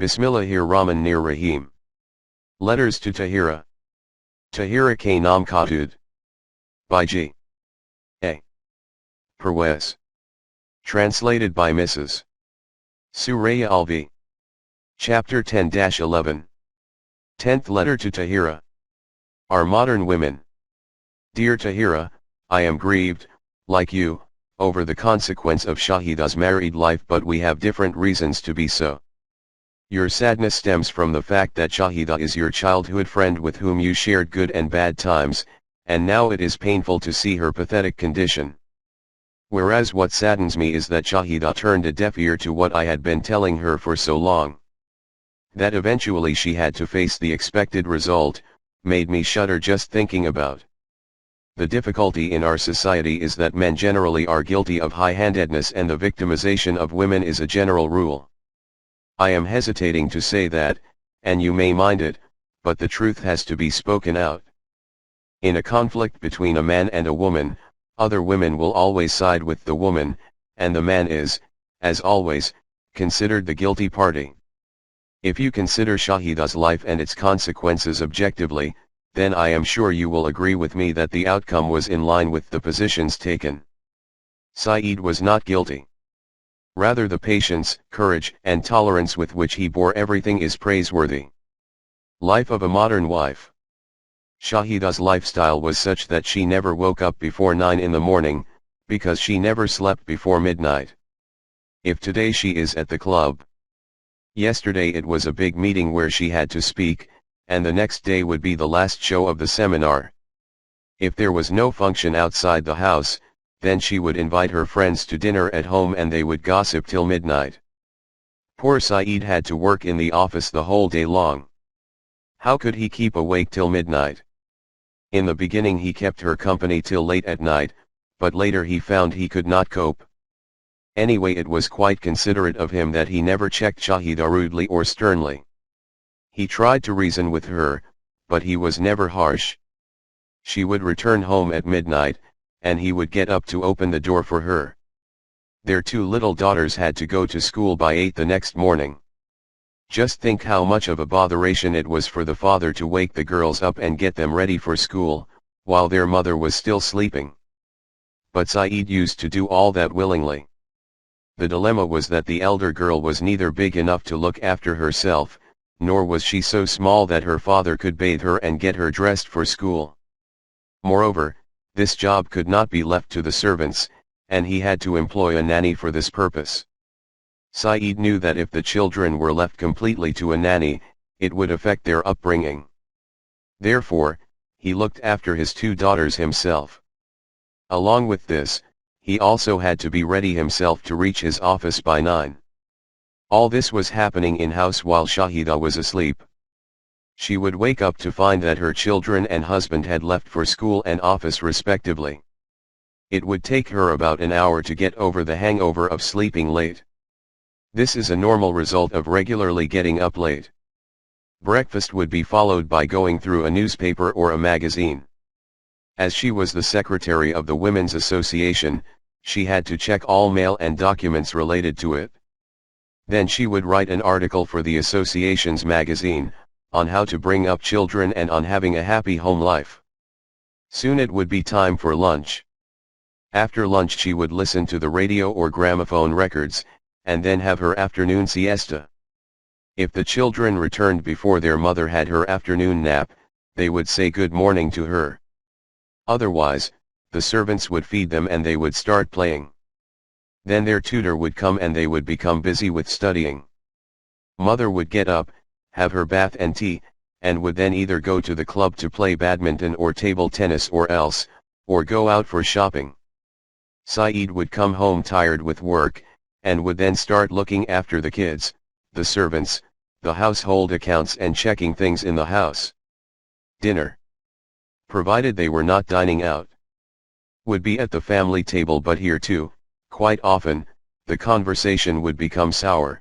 Bismillahir-Rahmanir-Rahim. Letters to Tahira. Tahira K. Nam Khatud. By G. A. Parwez. Translated by Mrs. Suraiya Alvi. Chapter 10-11. 10th Letter to Tahira. Our Modern Women. Dear Tahira, I am grieved, like you, over the consequence of Shahida's married life, but we have different reasons to be so. Your sadness stems from the fact that Shahida is your childhood friend with whom you shared good and bad times, and now it is painful to see her pathetic condition. Whereas what saddens me is that Shahida turned a deaf ear to what I had been telling her for so long. That eventually she had to face the expected result, made me shudder just thinking about. The difficulty in our society is that men generally are guilty of high-handedness, and the victimization of women is a general rule. I am hesitating to say that, and you may mind it, but the truth has to be spoken out. In a conflict between a man and a woman, other women will always side with the woman, and the man is, as always, considered the guilty party. If you consider Shahida's life and its consequences objectively, then I am sure you will agree with me that the outcome was in line with the positions taken. Saeed was not guilty. Rather, the patience, courage, and tolerance with which he bore everything is praiseworthy. Life of a modern wife. Shahida's lifestyle was such that she never woke up before 9 in the morning, because she never slept before midnight. If today she is at the club, yesterday it was a big meeting where she had to speak, and the next day would be the last show of the seminar. If there was no function outside the house, then she would invite her friends to dinner at home and they would gossip till midnight. Poor Saeed had to work in the office the whole day long. How could he keep awake till midnight? In the beginning he kept her company till late at night, but later he found he could not cope. Anyway, it was quite considerate of him that he never checked Shahida rudely or sternly. He tried to reason with her, but he was never harsh. She would return home at midnight, and he would get up to open the door for her. Their 2 little daughters had to go to school by 8 the next morning. Just think how much of a botheration it was for the father to wake the girls up and get them ready for school, while their mother was still sleeping. But Saeed used to do all that willingly. The dilemma was that the elder girl was neither big enough to look after herself, nor was she so small that her father could bathe her and get her dressed for school. Moreover, this job could not be left to the servants, and he had to employ a nanny for this purpose. Saeed knew that if the children were left completely to a nanny, it would affect their upbringing. Therefore, he looked after his 2 daughters himself. Along with this, he also had to be ready himself to reach his office by 9. All this was happening in-house while Shahida was asleep. She would wake up to find that her children and husband had left for school and office respectively. It would take her about an hour to get over the hangover of sleeping late. This is a normal result of regularly getting up late. Breakfast would be followed by going through a newspaper or a magazine. As she was the secretary of the Women's Association, she had to check all mail and documents related to it. Then she would write an article for the association's magazine, on how to bring up children and on having a happy home life. Soon it would be time for lunch. After lunch she would listen to the radio or gramophone records, and then have her afternoon siesta. If the children returned before their mother had her afternoon nap, they would say good morning to her. Otherwise, the servants would feed them and they would start playing. Then their tutor would come and they would become busy with studying. Mother would get up, have her bath and tea, and would then either go to the club to play badminton or table tennis or go out for shopping. Saeed would come home tired with work, and would then start looking after the kids, the servants, the household accounts and checking things in the house. Dinner, provided they were not dining out, would be at the family table, but here too, quite often, the conversation would become sour.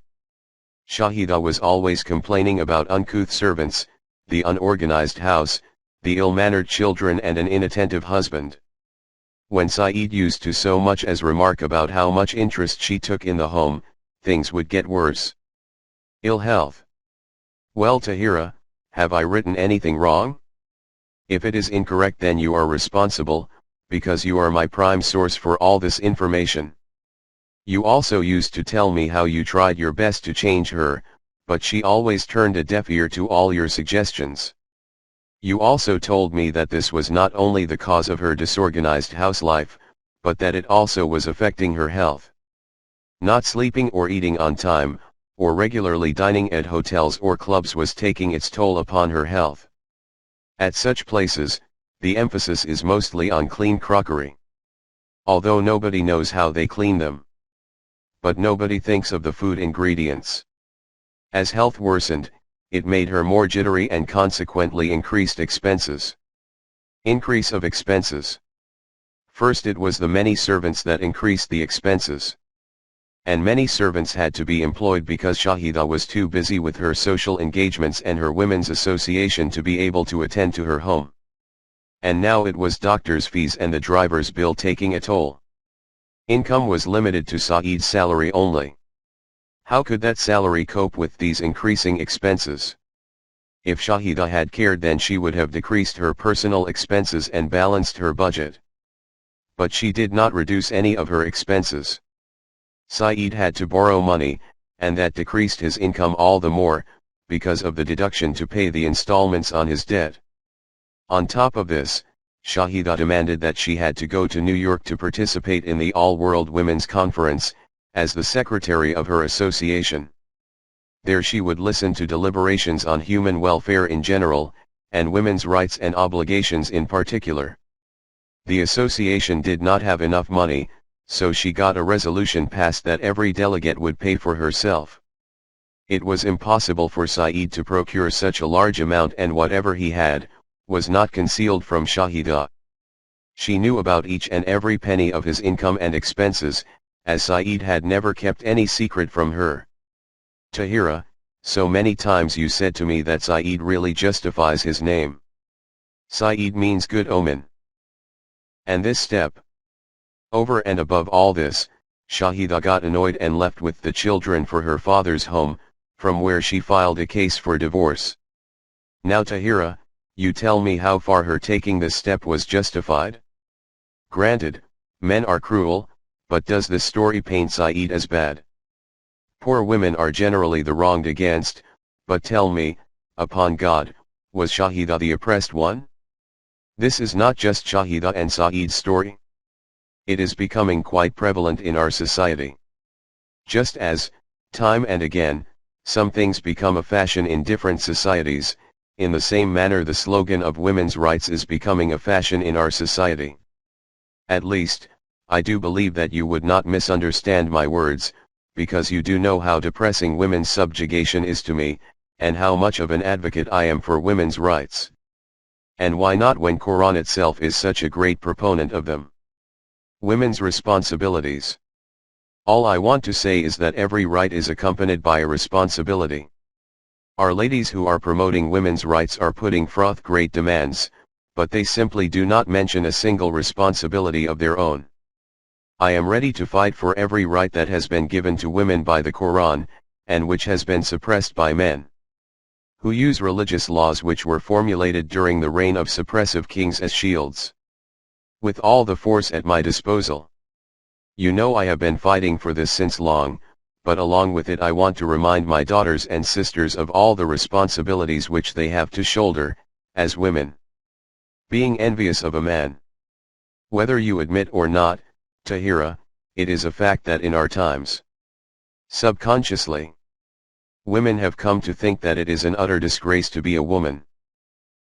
Shahida was always complaining about uncouth servants, the unorganized house, the ill-mannered children and an inattentive husband. When Saeed used to so much as remark about how much interest she took in the home, things would get worse. Ill health. Well, Tahira, have I written anything wrong? If it is incorrect, then you are responsible, because you are my prime source for all this information. You also used to tell me how you tried your best to change her, but she always turned a deaf ear to all your suggestions. You also told me that this was not only the cause of her disorganized house life, but that it also was affecting her health. Not sleeping or eating on time, or regularly dining at hotels or clubs was taking its toll upon her health. At such places, the emphasis is mostly on clean crockery. Although nobody knows how they clean them. But nobody thinks of the food ingredients. As health worsened, it made her more jittery and consequently increased expenses. Increase of expenses. First, it was the many servants that increased the expenses. And many servants had to be employed because Shahida was too busy with her social engagements and her women's association to be able to attend to her home. And now it was doctors' fees and the driver's bill taking a toll. Income was limited to Saeed's salary only. How could that salary cope with these increasing expenses? If Shahida had cared, then she would have decreased her personal expenses and balanced her budget. But she did not reduce any of her expenses. Saeed had to borrow money, and that decreased his income all the more, because of the deduction to pay the installments on his debt. On top of this, Shahida demanded that she had to go to New York to participate in the All-World Women's Conference, as the secretary of her association. There she would listen to deliberations on human welfare in general, and women's rights and obligations in particular. The association did not have enough money, so she got a resolution passed that every delegate would pay for herself. It was impossible for Saeed to procure such a large amount, and whatever he had, was not concealed from Shahida. She knew about each and every penny of his income and expenses, as Saeed had never kept any secret from her. Tahira, so many times you said to me that Saeed really justifies his name. Saeed means good omen. And this step. Over and above all this, Shahida got annoyed and left with the children for her father's home, from where she filed a case for divorce. Now Tahira, you tell me how far her taking this step was justified? Granted, men are cruel, but does this story paint Saeed as bad? Poor women are generally the wronged against, but tell me, upon God, was Shahida the oppressed one? This is not just Shahida and Saeed's story. It is becoming quite prevalent in our society. Just as, time and again, some things become a fashion in different societies, in the same manner the slogan of women's rights is becoming a fashion in our society. At least, I do believe that you would not misunderstand my words, because you do know how depressing women's subjugation is to me, and how much of an advocate I am for women's rights. And why not when Quran itself is such a great proponent of them? Women's responsibilities. All I want to say is that every right is accompanied by a responsibility. Our ladies who are promoting women's rights are putting forth great demands, but they simply do not mention a single responsibility of their own. I am ready to fight for every right that has been given to women by the Quran, and which has been suppressed by men who use religious laws which were formulated during the reign of suppressive kings as shields. With all the force at my disposal. You know I have been fighting for this since long, but along with it I want to remind my daughters and sisters of all the responsibilities which they have to shoulder, as women. Being envious of a man. Whether you admit or not, Tahira, it is a fact that in our times, subconsciously, women have come to think that it is an utter disgrace to be a woman.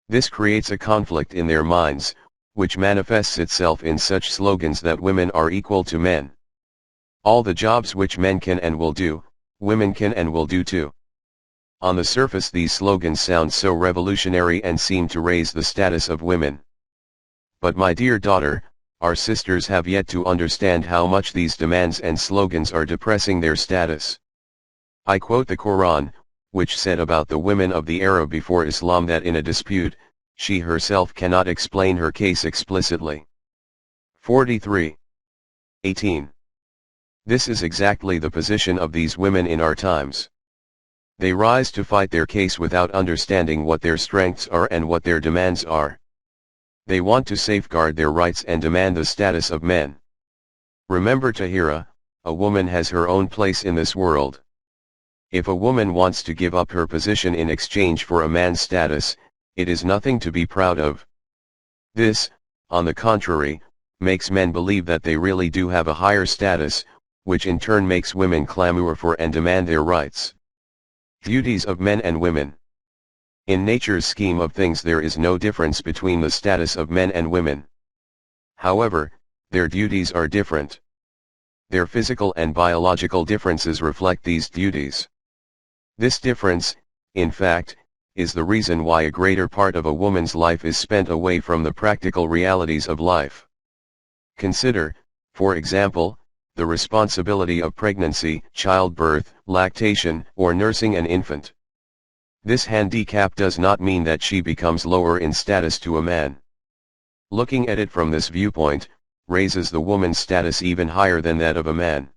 This creates a conflict in their minds, which manifests itself in such slogans that women are equal to men. All the jobs which men can and will do, women can and will do too. On the surface these slogans sound so revolutionary and seem to raise the status of women. But my dear daughter, our sisters have yet to understand how much these demands and slogans are depressing their status. I quote the Quran, which said about the women of the era before Islam that in a dispute, she herself cannot explain her case explicitly. 43:18. This is exactly the position of these women in our times. They rise to fight their case without understanding what their strengths are and what their demands are. They want to safeguard their rights and demand the status of men. Remember Tahira, a woman has her own place in this world. If a woman wants to give up her position in exchange for a man's status, it is nothing to be proud of. This, on the contrary, makes men believe that they really do have a higher status, which in turn makes women clamor for and demand their rights. Duties of men and women. In nature's scheme of things there is no difference between the status of men and women. However, their duties are different. Their physical and biological differences reflect these duties. This difference, in fact, is the reason why a greater part of a woman's life is spent away from the practical realities of life. Consider, for example, the responsibility of pregnancy, childbirth, lactation, or nursing an infant. This handicap does not mean that she becomes lower in status to a man. Looking at it from this viewpoint, raises the woman's status even higher than that of a man.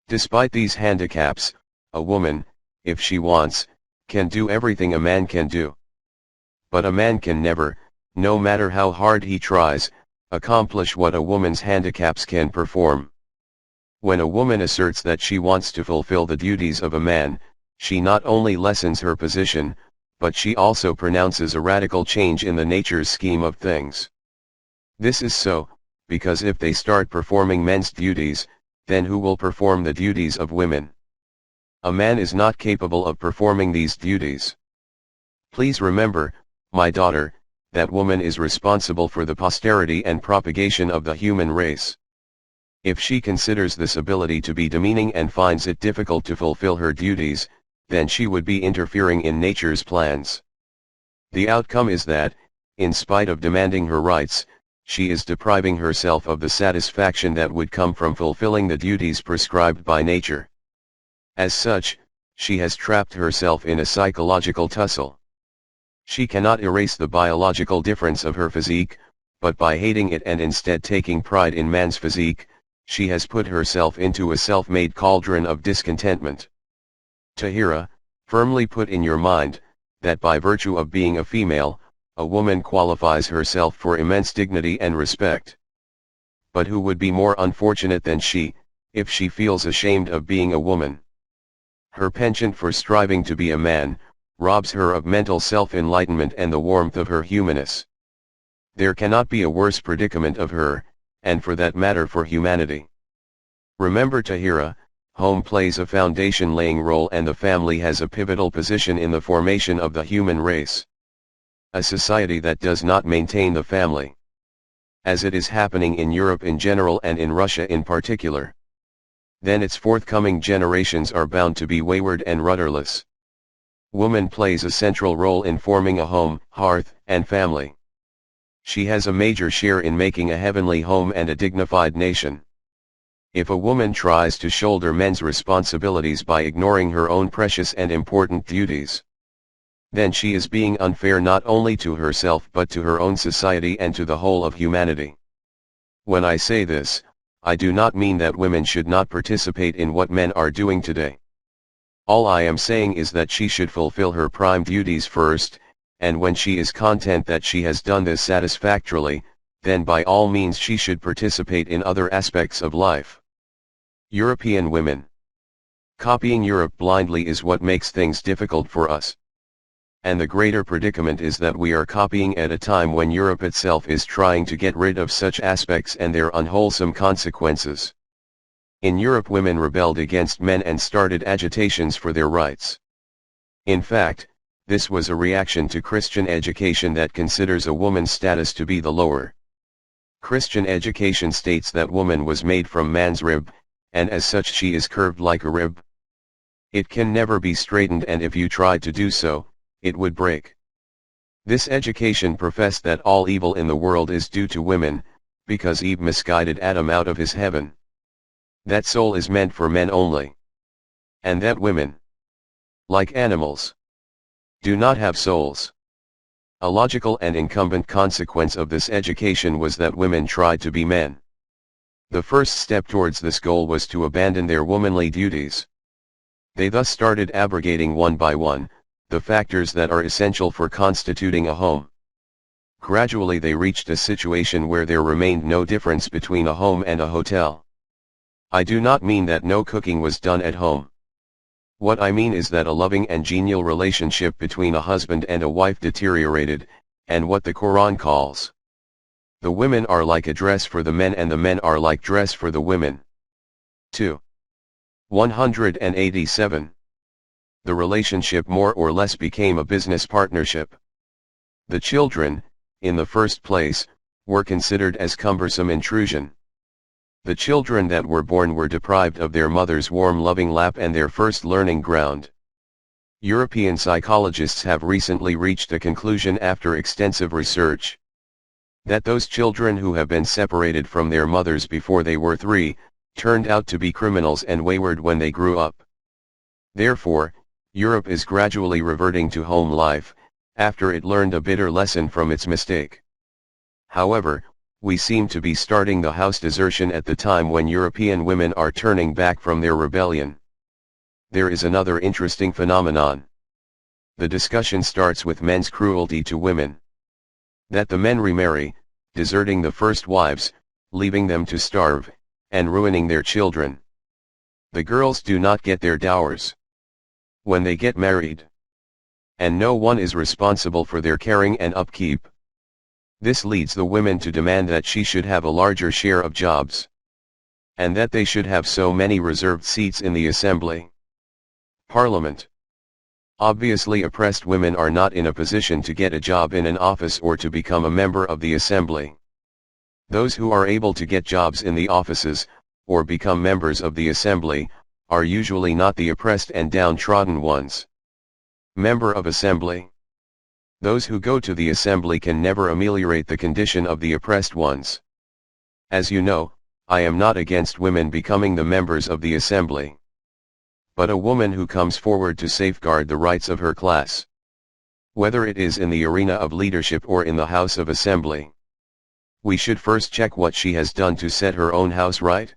Despite these handicaps, a woman, if she wants, can do everything a man can do. But a man can never, no matter how hard he tries, accomplish what a woman's handicaps can perform. When a woman asserts that she wants to fulfill the duties of a man, she not only lessens her position, but she also pronounces a radical change in the nature's scheme of things. This is so, because if they start performing men's duties, then who will perform the duties of women? A man is not capable of performing these duties. Please remember, my daughter, that woman is responsible for the posterity and propagation of the human race. If she considers this ability to be demeaning and finds it difficult to fulfill her duties, then she would be interfering in nature's plans. The outcome is that, in spite of demanding her rights, she is depriving herself of the satisfaction that would come from fulfilling the duties prescribed by nature. As such, she has trapped herself in a psychological tussle. She cannot erase the biological difference of her physique, but by hating it and instead taking pride in man's physique, she has put herself into a self-made cauldron of discontentment. Tahira, firmly put in your mind, that by virtue of being a female, a woman qualifies herself for immense dignity and respect. But who would be more unfortunate than she, if she feels ashamed of being a woman? Her penchant for striving to be a man, robs her of mental self-enlightenment and the warmth of her humanness. There cannot be a worse predicament of her, and for that matter for humanity. Remember Tahira, home plays a foundation-laying role and the family has a pivotal position in the formation of the human race. A society that does not maintain the family, as it is happening in Europe in general and in Russia in particular, then its forthcoming generations are bound to be wayward and rudderless. Woman plays a central role in forming a home, hearth, and family. She has a major share in making a heavenly home and a dignified nation. If a woman tries to shoulder men's responsibilities by ignoring her own precious and important duties, then she is being unfair not only to herself but to her own society and to the whole of humanity. When I say this, I do not mean that women should not participate in what men are doing today. All I am saying is that she should fulfill her prime duties first, and when she is content that she has done this satisfactorily, then by all means she should participate in other aspects of life. European women. Copying Europe blindly is what makes things difficult for us. And the greater predicament is that we are copying at a time when Europe itself is trying to get rid of such aspects and their unwholesome consequences. In Europe women rebelled against men and started agitations for their rights. In fact, this was a reaction to Christian education that considers a woman's status to be the lower. Christian education states that woman was made from man's rib, and as such she is curved like a rib. It can never be straightened, and if you tried to do so, it would break. This education professed that all evil in the world is due to women, because Eve misguided Adam out of his heaven. That soul is meant for men only. And that women, like animals, do not have souls. A logical and incumbent consequence of this education was that women tried to be men. The first step towards this goal was to abandon their womanly duties. They thus started abrogating one by one, the factors that are essential for constituting a home. Gradually they reached a situation where there remained no difference between a home and a hotel. I do not mean that no cooking was done at home. What I mean is that a loving and genial relationship between a husband and a wife deteriorated, and what the Quran calls, the women are like a dress for the men and the men are like dress for the women. 2. 187. The relationship more or less became a business partnership. The children, in the first place, were considered as cumbersome intrusion. The children that were born were deprived of their mother's warm loving lap and their first learning ground. European psychologists have recently reached a conclusion after extensive research, that those children who have been separated from their mothers before they were 3, turned out to be criminals and wayward when they grew up. Therefore, Europe is gradually reverting to home life, after it learned a bitter lesson from its mistake. However, we seem to be starting the house desertion at the time when European women are turning back from their rebellion. There is another interesting phenomenon. The discussion starts with men's cruelty to women. That the men remarry, deserting the first wives, leaving them to starve, and ruining their children. The girls do not get their dowers when they get married, and no one is responsible for their caring and upkeep. This leads the women to demand that she should have a larger share of jobs, and that they should have so many reserved seats in the assembly, parliament. Obviously, oppressed women are not in a position to get a job in an office or to become a member of the assembly. Those who are able to get jobs in the offices, or become members of the assembly, are usually not the oppressed and downtrodden ones. Member of assembly. Those who go to the assembly can never ameliorate the condition of the oppressed ones. As you know, I am not against women becoming the members of the assembly, but a woman who comes forward to safeguard the rights of her class, whether it is in the arena of leadership or in the House of Assembly, we should first check what she has done to set her own house right.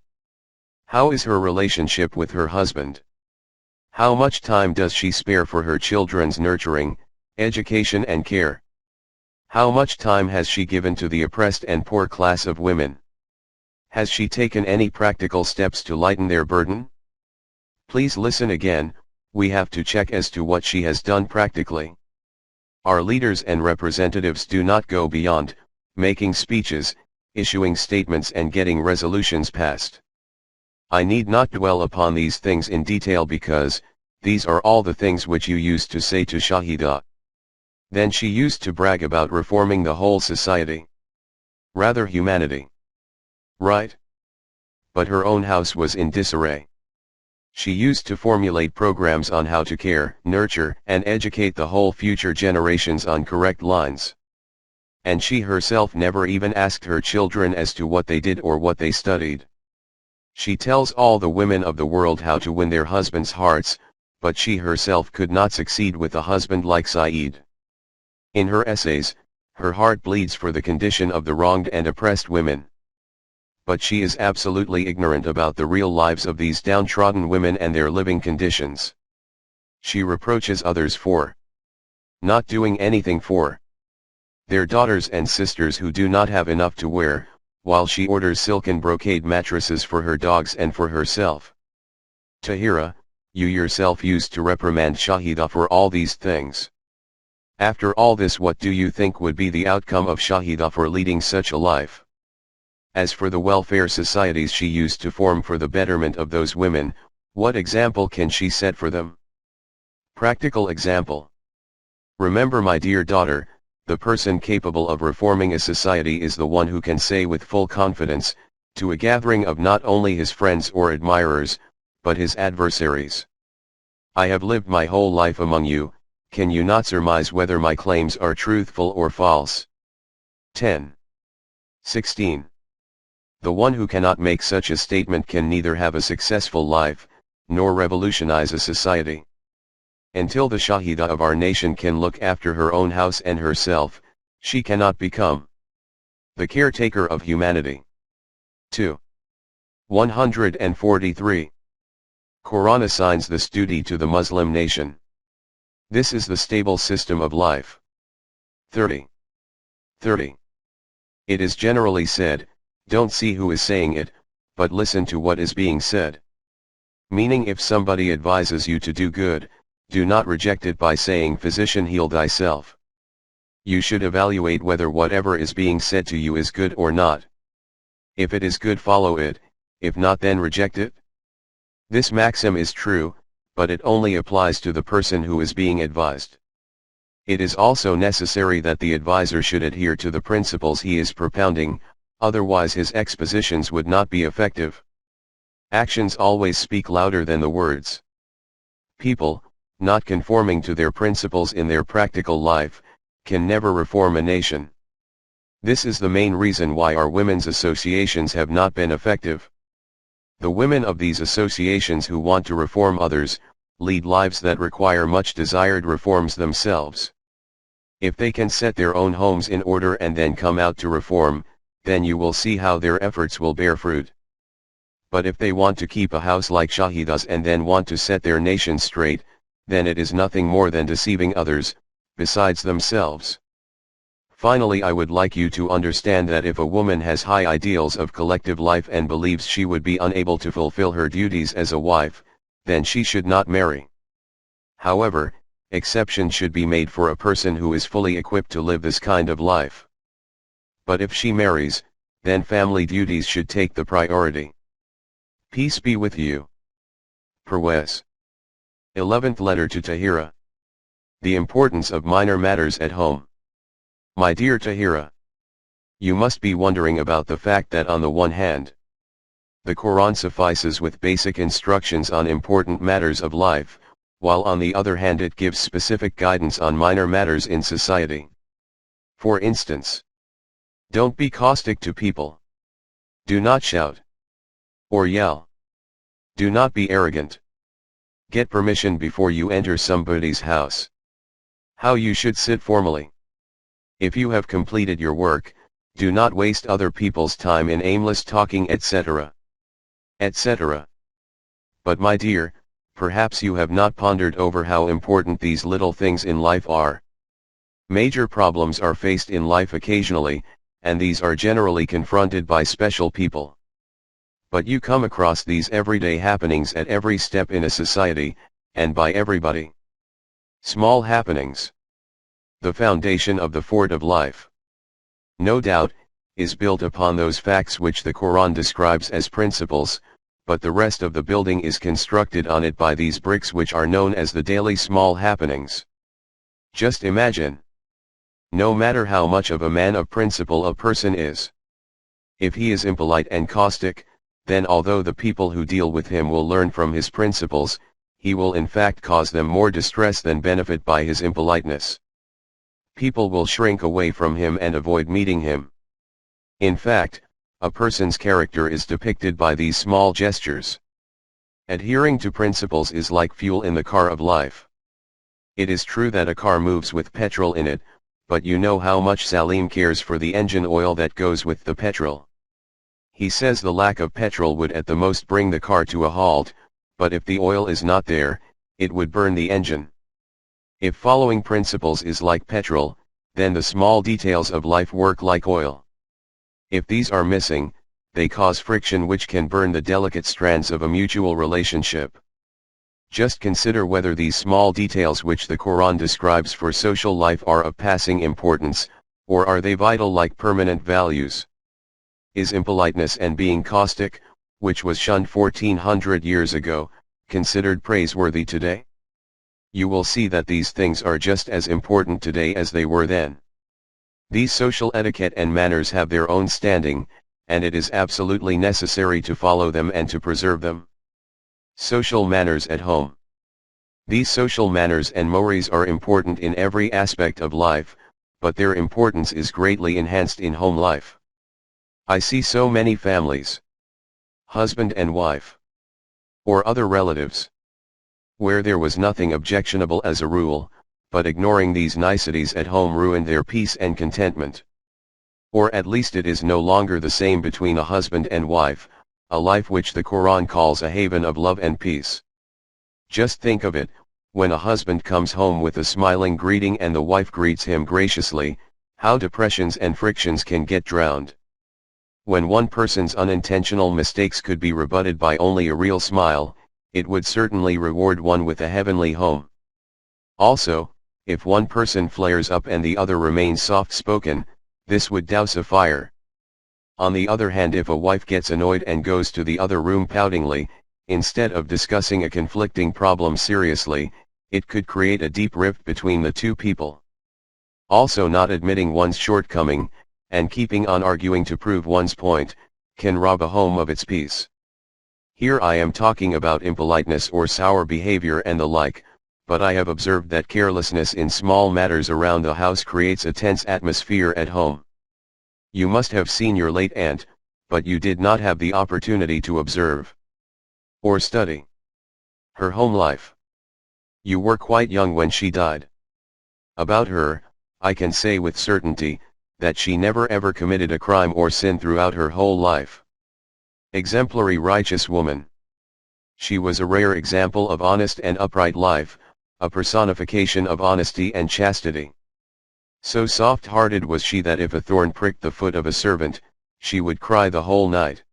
How is her relationship with her husband? How much time does she spare for her children's nurturing, education and care? How much time has she given to the oppressed and poor class of women? Has she taken any practical steps to lighten their burden? Please listen again, we have to check as to what she has done practically. Our leaders and representatives do not go beyond making speeches, issuing statements and getting resolutions passed. I need not dwell upon these things in detail because, these are all the things which you used to say to Shahida. Then she used to brag about reforming the whole society. Rather humanity. Right? But her own house was in disarray. She used to formulate programs on how to care, nurture, and educate the whole future generations on correct lines. And she herself never even asked her children as to what they did or what they studied. She tells all the women of the world how to win their husbands' hearts, but she herself could not succeed with a husband like Saeed. In her essays, her heart bleeds for the condition of the wronged and oppressed women. But she is absolutely ignorant about the real lives of these downtrodden women and their living conditions. She reproaches others for not doing anything for their daughters and sisters who do not have enough to wear, while she orders silken brocade mattresses for her dogs and for herself. Tahira, you yourself used to reprimand Shahida for all these things. After all this, what do you think would be the outcome of Shahida for leading such a life? As for the welfare societies she used to form for the betterment of those women, what example can she set for them? Practical example. Remember, my dear daughter, the person capable of reforming a society is the one who can say with full confidence, to a gathering of not only his friends or admirers, but his adversaries, I have lived my whole life among you, can you not surmise whether my claims are truthful or false? 10. 16. The one who cannot make such a statement can neither have a successful life, nor revolutionize a society. Until the Shahida of our nation can look after her own house and herself, she cannot become the caretaker of humanity. 2. 143. Quran assigns this duty to the Muslim nation. This is the stable system of life. 30. 30. It is generally said, don't see who is saying it, but listen to what is being said. Meaning, if somebody advises you to do good, do not reject it by saying, physician, heal thyself. You should evaluate whether whatever is being said to you is good or not. If it is good, follow it; if not, then reject it. This maxim is true, but it only applies to the person who is being advised. It is also necessary that the advisor should adhere to the principles he is propounding, otherwise his expositions would not be effective. Actions always speak louder than the words. People, not conforming to their principles in their practical life, can never reform a nation. This is the main reason why our women's associations have not been effective. The women of these associations who want to reform others, lead lives that require much desired reforms themselves. If they can set their own homes in order and then come out to reform, then you will see how their efforts will bear fruit. But if they want to keep a house like Shahida's and then want to set their nation straight, then it is nothing more than deceiving others, besides themselves. Finally, I would like you to understand that if a woman has high ideals of collective life and believes she would be unable to fulfill her duties as a wife, then she should not marry. However, exception should be made for a person who is fully equipped to live this kind of life. But if she marries, then family duties should take the priority. Peace be with you. Parwez. 11th letter to Tahira. The importance of minor matters at home. My dear Tahira, you must be wondering about the fact that on the one hand, the Quran suffices with basic instructions on important matters of life, while on the other hand it gives specific guidance on minor matters in society. For instance, don't be caustic to people. Do not shout or yell. Do not be arrogant. Get permission before you enter somebody's house. How you should sit formally. If you have completed your work, do not waste other people's time in aimless talking, etc. etc. But my dear, perhaps you have not pondered over how important these little things in life are. Major problems are faced in life occasionally, and these are generally confronted by special people. But you come across these everyday happenings at every step in a society, and by everybody. Small happenings. The foundation of the fort of life, no doubt, is built upon those facts which the Quran describes as principles, but the rest of the building is constructed on it by these bricks which are known as the daily small happenings. Just imagine. No matter how much of a man of principle a person is, if he is impolite and caustic, then although the people who deal with him will learn from his principles, he will in fact cause them more distress than benefit by his impoliteness. People will shrink away from him and avoid meeting him. In fact, a person's character is depicted by these small gestures. Adhering to principles is like fuel in the car of life. It is true that a car moves with petrol in it, but you know how much Salim cares for the engine oil that goes with the petrol. He says the lack of petrol would at the most bring the car to a halt, but if the oil is not there, it would burn the engine. If following principles is like petrol, then the small details of life work like oil. If these are missing, they cause friction which can burn the delicate strands of a mutual relationship. Just consider whether these small details which the Quran describes for social life are of passing importance, or are they vital like permanent values. Is impoliteness and being caustic, which was shunned 1400 years ago, considered praiseworthy today? You will see that these things are just as important today as they were then. These social etiquette and manners have their own standing, and it is absolutely necessary to follow them and to preserve them. Social manners at home. These social manners and mores are important in every aspect of life, but their importance is greatly enhanced in home life. I see so many families, husband and wife, or other relatives, where there was nothing objectionable as a rule, but ignoring these niceties at home ruined their peace and contentment. Or at least it is no longer the same between a husband and wife, a life which the Quran calls a haven of love and peace. Just think of it, when a husband comes home with a smiling greeting and the wife greets him graciously, how depressions and frictions can get drowned. When one person's unintentional mistakes could be rebutted by only a real smile, it would certainly reward one with a heavenly home. Also, if one person flares up and the other remains soft-spoken, this would douse a fire. On the other hand, if a wife gets annoyed and goes to the other room poutingly, instead of discussing a conflicting problem seriously, it could create a deep rift between the two people. Also, not admitting one's shortcoming, and keeping on arguing to prove one's point, can rob a home of its peace. Here I am talking about impoliteness or sour behavior and the like, but I have observed that carelessness in small matters around the house creates a tense atmosphere at home. You must have seen your late aunt, but you did not have the opportunity to observe or study her home life. You were quite young when she died. About her, I can say with certainty, that she never ever committed a crime or sin throughout her whole life. Exemplary righteous woman. She was a rare example of honest and upright life, a personification of honesty and chastity. So soft-hearted was she that if a thorn pricked the foot of a servant, she would cry the whole night.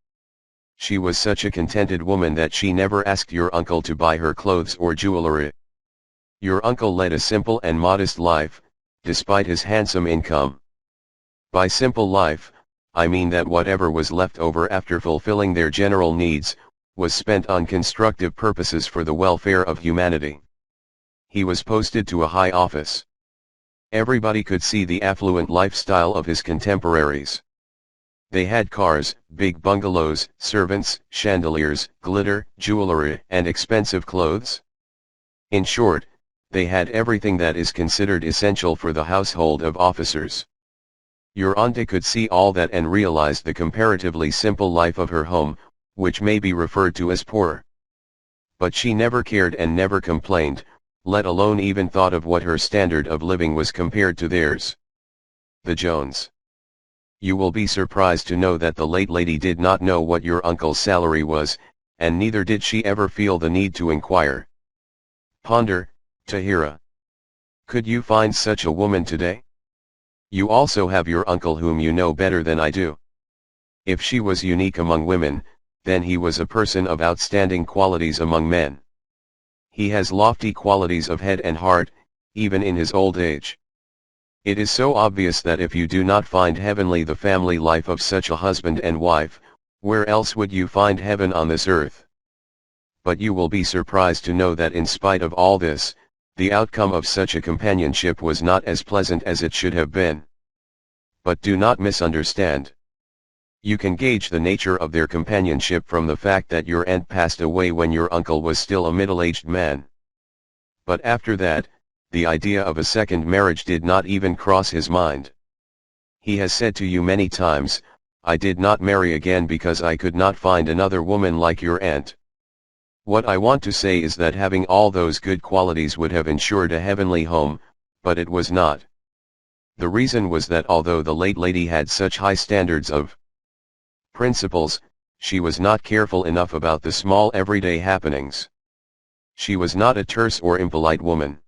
She was such a contented woman that she never asked your uncle to buy her clothes or jewelry. Your uncle led a simple and modest life, despite his handsome income. By simple life, I mean that whatever was left over after fulfilling their general needs, was spent on constructive purposes for the welfare of humanity. He was posted to a high office. Everybody could see the affluent lifestyle of his contemporaries. They had cars, big bungalows, servants, chandeliers, glitter, jewelry, and expensive clothes. In short, they had everything that is considered essential for the household of officers. Your auntie could see all that and realized the comparatively simple life of her home, which may be referred to as poor. But she never cared and never complained, let alone even thought of what her standard of living was compared to theirs. The Jones. You will be surprised to know that the late lady did not know what your uncle's salary was, and neither did she ever feel the need to inquire. Ponder, Tahira. Could you find such a woman today? You also have your uncle whom you know better than I do. If she was unique among women, then he was a person of outstanding qualities among men. He has lofty qualities of head and heart, even in his old age. It is so obvious that if you do not find heavenly the family life of such a husband and wife, where else would you find heaven on this earth? But you will be surprised to know that in spite of all this, the outcome of such a companionship was not as pleasant as it should have been. But do not misunderstand. You can gauge the nature of their companionship from the fact that your aunt passed away when your uncle was still a middle-aged man. But after that, the idea of a second marriage did not even cross his mind. He has said to you many times, "I did not marry again because I could not find another woman like your aunt." What I want to say is that having all those good qualities would have ensured a heavenly home, but it was not. The reason was that although the late lady had such high standards of principles, she was not careful enough about the small everyday happenings. She was not a terse or impolite woman.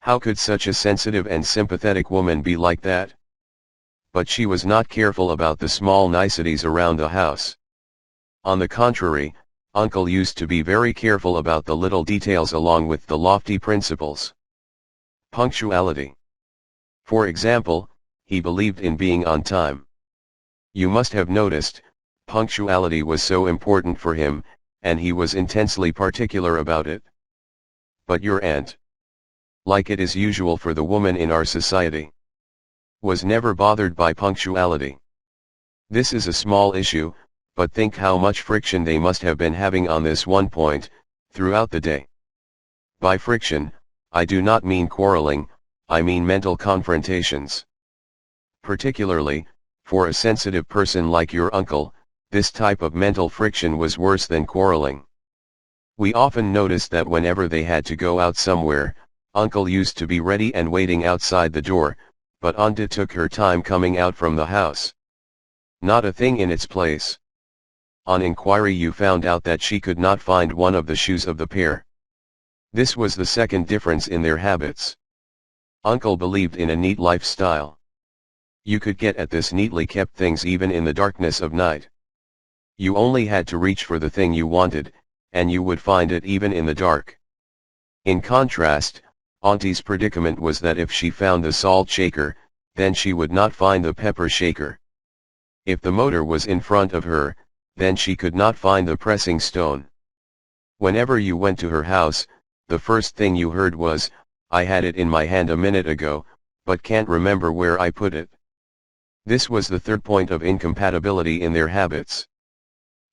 How could such a sensitive and sympathetic woman be like that? But she was not careful about the small niceties around the house. On the contrary, Uncle used to be very careful about the little details along with the lofty principles. Punctuality. For example, he believed in being on time. You must have noticed, punctuality was so important for him, and he was intensely particular about it. But your aunt, like it is usual for the woman in our society, was never bothered by punctuality. This is a small issue, but think how much friction they must have been having on this one point, throughout the day. By friction, I do not mean quarreling, I mean mental confrontations. Particularly, for a sensitive person like your uncle, this type of mental friction was worse than quarreling. We often noticed that whenever they had to go out somewhere, Uncle used to be ready and waiting outside the door, but Auntie took her time coming out from the house. Not a thing in its place. On inquiry you found out that she could not find one of the shoes of the pair. This was the second difference in their habits. Uncle believed in a neat lifestyle. You could get at this neatly kept things even in the darkness of night. You only had to reach for the thing you wanted, and you would find it even in the dark. In contrast, Auntie's predicament was that if she found the salt shaker, then she would not find the pepper shaker. If the motor was in front of her, then she could not find the pressing stone. Whenever you went to her house, the first thing you heard was, "I had it in my hand a minute ago, but can't remember where I put it." This was the third point of incompatibility in their habits.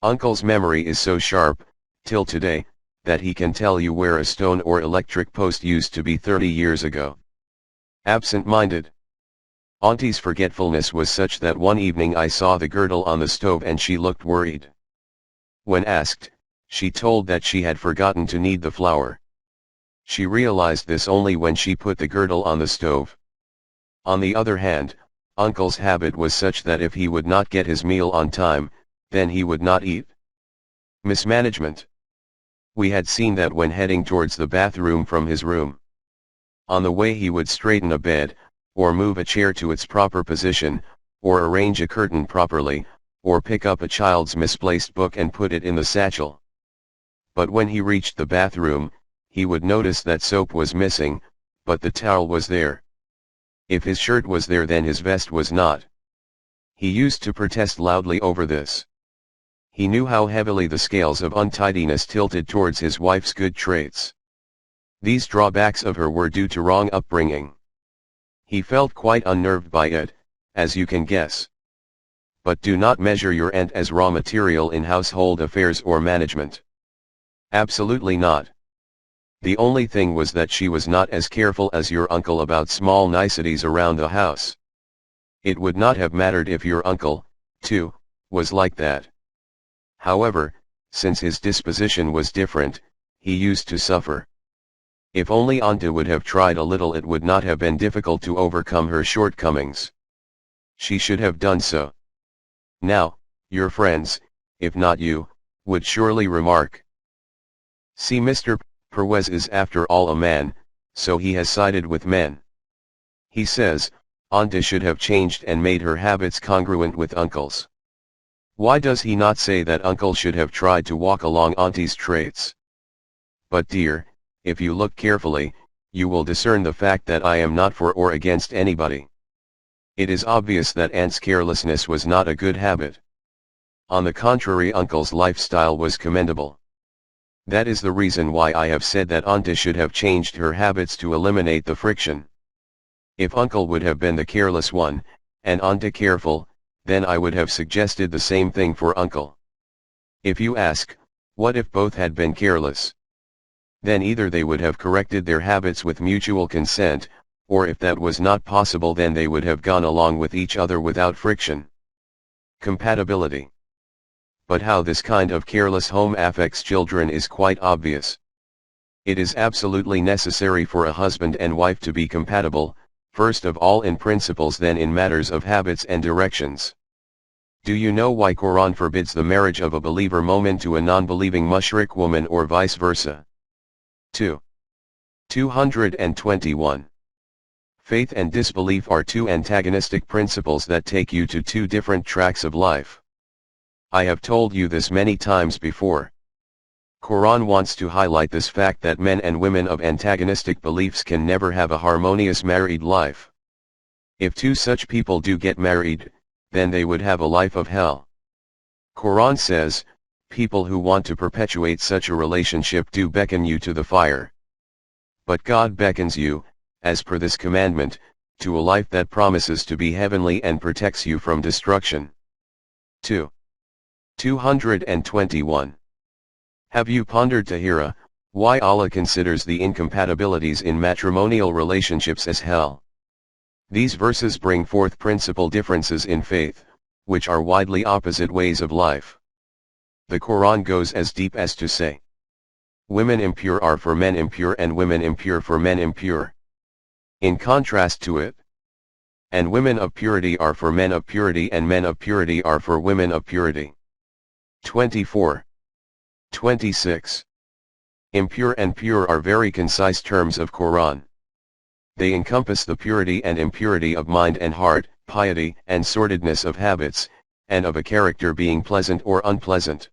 Uncle's memory is so sharp, till today, that he can tell you where a stone or electric post used to be 30 years ago. Absent-minded. Auntie's forgetfulness was such that one evening I saw the girdle on the stove and she looked worried. When asked, she told that she had forgotten to knead the flour. She realized this only when she put the girdle on the stove. On the other hand, Uncle's habit was such that if he would not get his meal on time, then he would not eat. Mismanagement. We had seen that when heading towards the bathroom from his room. On the way he would straighten a bed, or move a chair to its proper position, or arrange a curtain properly, or pick up a child's misplaced book and put it in the satchel. But when he reached the bathroom, he would notice that soap was missing, but the towel was there. If his shirt was there then his vest was not. He used to protest loudly over this. He knew how heavily the scales of untidiness tilted towards his wife's good traits. These drawbacks of her were due to wrong upbringing. He felt quite unnerved by it, as you can guess. But do not measure your aunt as raw material in household affairs or management. Absolutely not. The only thing was that she was not as careful as your uncle about small niceties around the house. It would not have mattered if your uncle, too, was like that. However, since his disposition was different, he used to suffer. If only Auntie would have tried a little, it would not have been difficult to overcome her shortcomings. She should have done so. Now, your friends, if not you, would surely remark, "See, Mr. Parwez is after all a man, so he has sided with men. He says, Auntie should have changed and made her habits congruent with Uncle's. Why does he not say that Uncle should have tried to walk along Auntie's traits?" But dear, if you look carefully, you will discern the fact that I am not for or against anybody. It is obvious that Aunt's carelessness was not a good habit. On the contrary, Uncle's lifestyle was commendable. That is the reason why I have said that Auntie should have changed her habits to eliminate the friction. If Uncle would have been the careless one, and Auntie careful, then I would have suggested the same thing for Uncle. If you ask, what if both had been careless? Then either they would have corrected their habits with mutual consent, or if that was not possible, then they would have gone along with each other without friction. Compatibility. But how this kind of careless home affects children is quite obvious. It is absolutely necessary for a husband and wife to be compatible, first of all in principles, then in matters of habits and directions. Do you know why Quran forbids the marriage of a believer mu'min to a non-believing mushrik woman or vice versa? 221. Faith and disbelief are two antagonistic principles that take you to two different tracks of life. I have told you this many times before. Quran wants to highlight this fact that men and women of antagonistic beliefs can never have a harmonious married life. If two such people do get married, then they would have a life of hell. Quran says, people who want to perpetuate such a relationship do beckon you to the fire. But God beckons you, as per this commandment, to a life that promises to be heavenly and protects you from destruction. 221. Have you pondered, Tahira, why Allah considers the incompatibilities in matrimonial relationships as hell? These verses bring forth principal differences in faith, which are widely opposite ways of life. The Quran goes as deep as to say, women impure are for men impure and women impure for men impure. In contrast to it, and women of purity are for men of purity and men of purity are for women of purity. 24. 26. Impure and pure are very concise terms of Quran. They encompass the purity and impurity of mind and heart, piety and sordidness of habits, and of a character being pleasant or unpleasant.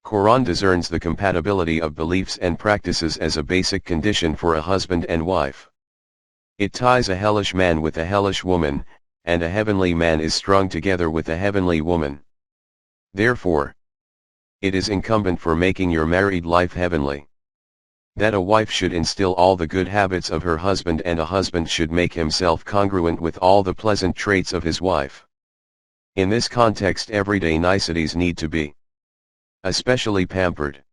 Quran discerns the compatibility of beliefs and practices as a basic condition for a husband and wife. It ties a hellish man with a hellish woman, and a heavenly man is strung together with a heavenly woman. Therefore, it is incumbent for making your married life heavenly, that a wife should instill all the good habits of her husband, and a husband should make himself congruent with all the pleasant traits of his wife. In this context, everyday niceties need to be especially pampered.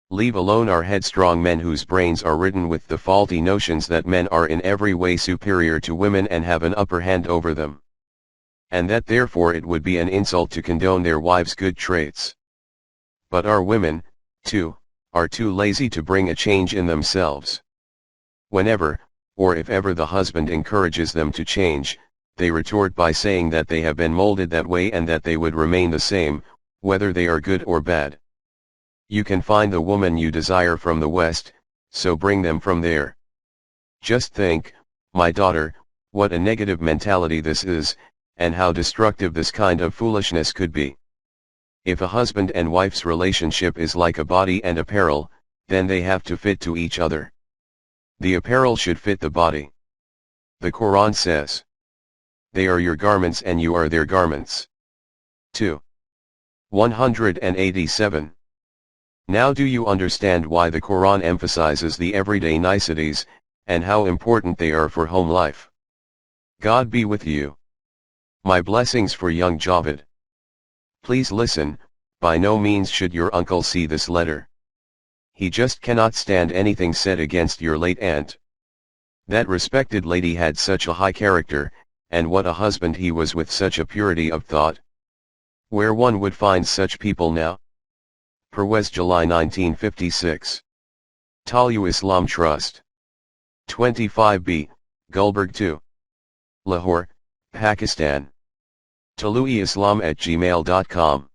Leave alone our headstrong men whose brains are ridden with the faulty notions that men are in every way superior to women and have an upper hand over them, and that therefore it would be an insult to condone their wives' good traits. But our women, too, are too lazy to bring a change in themselves. Whenever, or if ever the husband encourages them to change, they retort by saying that they have been molded that way and that they would remain the same, whether they are good or bad. You can find the woman you desire from the West, so bring them from there. Just think, my daughter, what a negative mentality this is, and how destructive this kind of foolishness could be. If a husband and wife's relationship is like a body and apparel, then they have to fit to each other. The apparel should fit the body. The Quran says, "They are your garments and you are their garments." 2. 187. Now do you understand why the Quran emphasizes the everyday niceties, and how important they are for home life? God be with you. My blessings for young Javed. Please listen, by no means should your uncle see this letter. He just cannot stand anything said against your late aunt. That respected lady had such a high character, and what a husband he was with such a purity of thought. Where one would find such people now? Parwez, July 1956. Talyu Islam Trust. 25B, Gulberg 2. Lahore, Pakistan. taluiislam@gmail.com